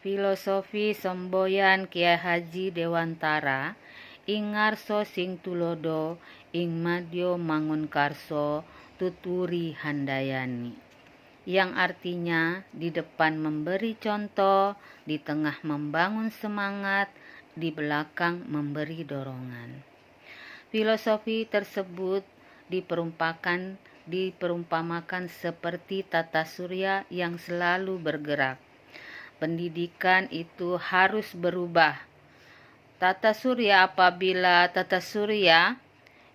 Filosofi semboyan Kiai Haji Dewantara ing ngarsa sing tulodo ing madya mangunkarsa tuturi handayani, yang artinya di depan memberi contoh, di tengah membangun semangat, di belakang memberi dorongan. Filosofi tersebut diperumpamakan seperti tata surya yang selalu bergerak. Pendidikan itu harus berubah. Apabila tata surya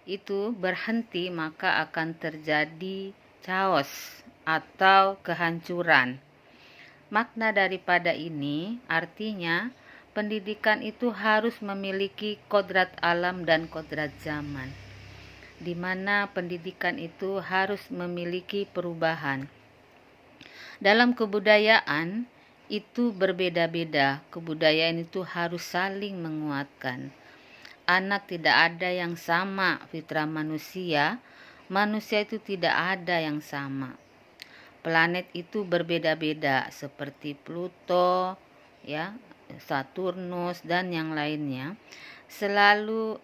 itu berhenti, maka akan terjadi chaos atau kehancuran. Makna daripada ini artinya pendidikan itu harus memiliki kodrat alam dan kodrat zaman, di mana pendidikan itu harus memiliki perubahan. Dalam kebudayaan itu berbeda-beda. Kebudayaan itu harus saling menguatkan. Anak tidak ada yang sama, fitrah manusia itu tidak ada yang sama. Planet itu berbeda-beda seperti Pluto, ya, Saturnus dan yang lainnya. Selalu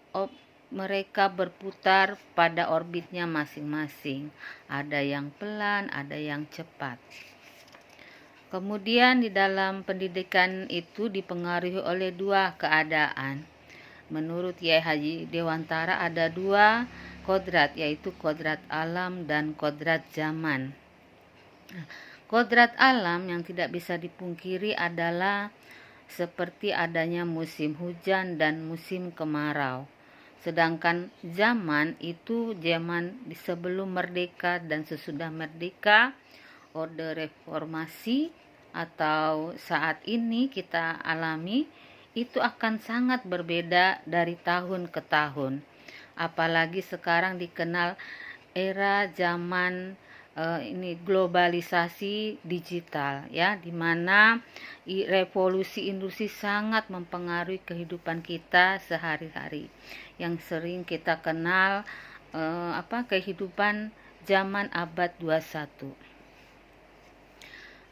mereka berputar pada orbitnya masing-masing. Ada yang pelan, ada yang cepat. Kemudian di dalam pendidikan itu dipengaruhi oleh dua keadaan. Menurut Kiai Haji Dewantara ada dua kodrat, yaitu kodrat alam dan kodrat zaman. Kodrat alam yang tidak bisa dipungkiri adalah seperti adanya musim hujan dan musim kemarau. Sedangkan zaman itu zaman sebelum merdeka dan sesudah merdeka, orde reformasi atau saat ini kita alami itu akan sangat berbeda dari tahun ke tahun. Apalagi sekarang dikenal era zaman ini globalisasi digital, ya, di mana revolusi industri sangat mempengaruhi kehidupan kita sehari-hari, yang sering kita kenal kehidupan zaman abad 21.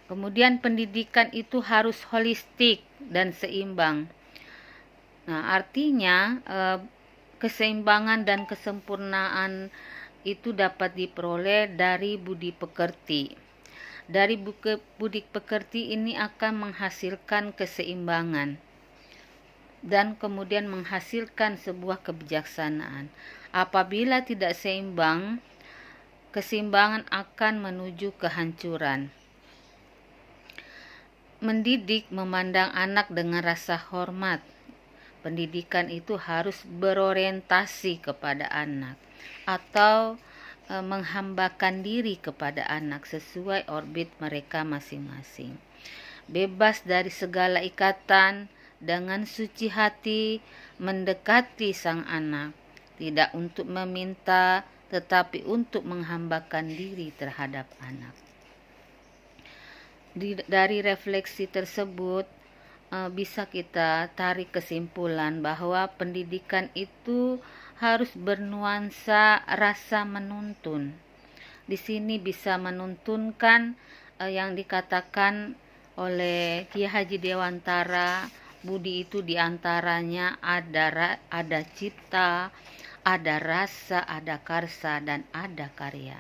Kemudian pendidikan itu harus holistik dan seimbang. Nah, artinya keseimbangan dan kesempurnaan itu dapat diperoleh dari budi pekerti. Dari budi pekerti ini akan menghasilkan keseimbangan dan kemudian menghasilkan sebuah kebijaksanaan. Apabila tidak seimbang, keseimbangan akan menuju kehancuran. Mendidik memandang anak dengan rasa hormat. Pendidikan itu harus berorientasi kepada anak atau menghambakan diri kepada anak sesuai orbit mereka masing-masing. Bebas dari segala ikatan, dengan suci hati mendekati sang anak, tidak untuk meminta tetapi untuk menghambakan diri terhadap anak. Dari refleksi tersebut bisa kita tarik kesimpulan bahwa pendidikan itu harus bernuansa rasa menuntun. Di sini bisa menuntunkan yang dikatakan oleh Kiai Haji Dewantara, budi itu diantaranya ada cipta, ada rasa, ada karsa, dan ada karya.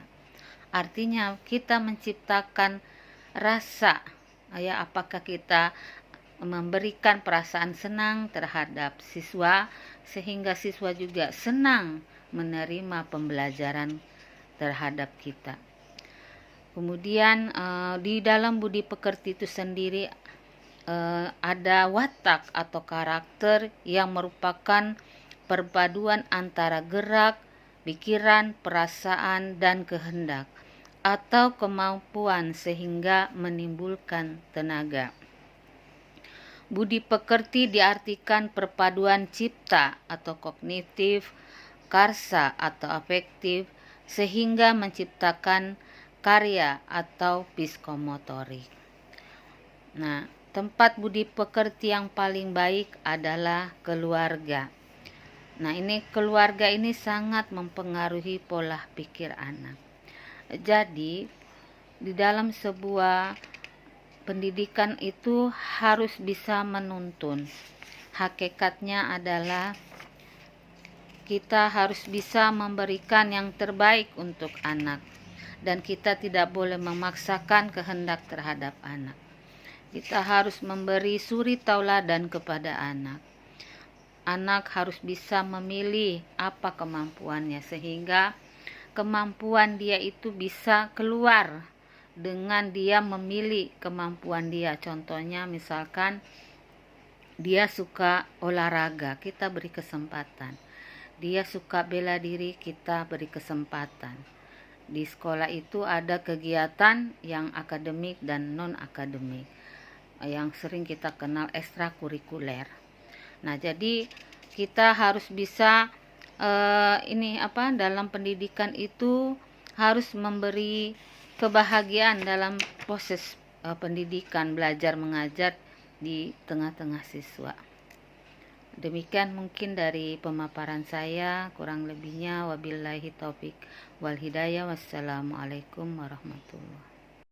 Artinya kita menciptakan rasa, ya, apakah kita memberikan perasaan senang terhadap siswa sehingga siswa juga senang menerima pembelajaran terhadap kita. Kemudian di dalam budi pekerti itu sendiri ada watak atau karakter yang merupakan perpaduan antara gerak, pikiran, perasaan, dan kehendak atau kemampuan sehingga menimbulkan tenaga. Budi pekerti diartikan perpaduan cipta atau kognitif, karsa atau afektif, sehingga menciptakan karya atau psikomotorik. Nah, tempat budi pekerti yang paling baik adalah keluarga. Nah, keluarga ini sangat mempengaruhi pola pikir anak. Jadi, di dalam sebuah pendidikan itu harus bisa menuntun. Hakikatnya adalah kita harus bisa memberikan yang terbaik untuk anak, dan kita tidak boleh memaksakan kehendak terhadap anak. Kita harus memberi suri tauladan kepada anak. Anak harus bisa memilih apa kemampuannya, sehingga kemampuan dia itu bisa keluar dengan dia memilih kemampuan dia. Contohnya misalkan dia suka olahraga, kita beri kesempatan. Dia suka bela diri, kita beri kesempatan. Di sekolah itu ada kegiatan yang akademik dan non-akademik, yang sering kita kenal ekstrakurikuler. Nah, jadi kita harus bisa dalam pendidikan itu harus memberi kebahagiaan dalam proses pendidikan, belajar mengajar di tengah-tengah siswa. Demikian mungkin dari pemaparan saya, kurang lebihnya wabillahi taufik wal hidayah. Wassalamualaikum warahmatullahi wabarakatuh.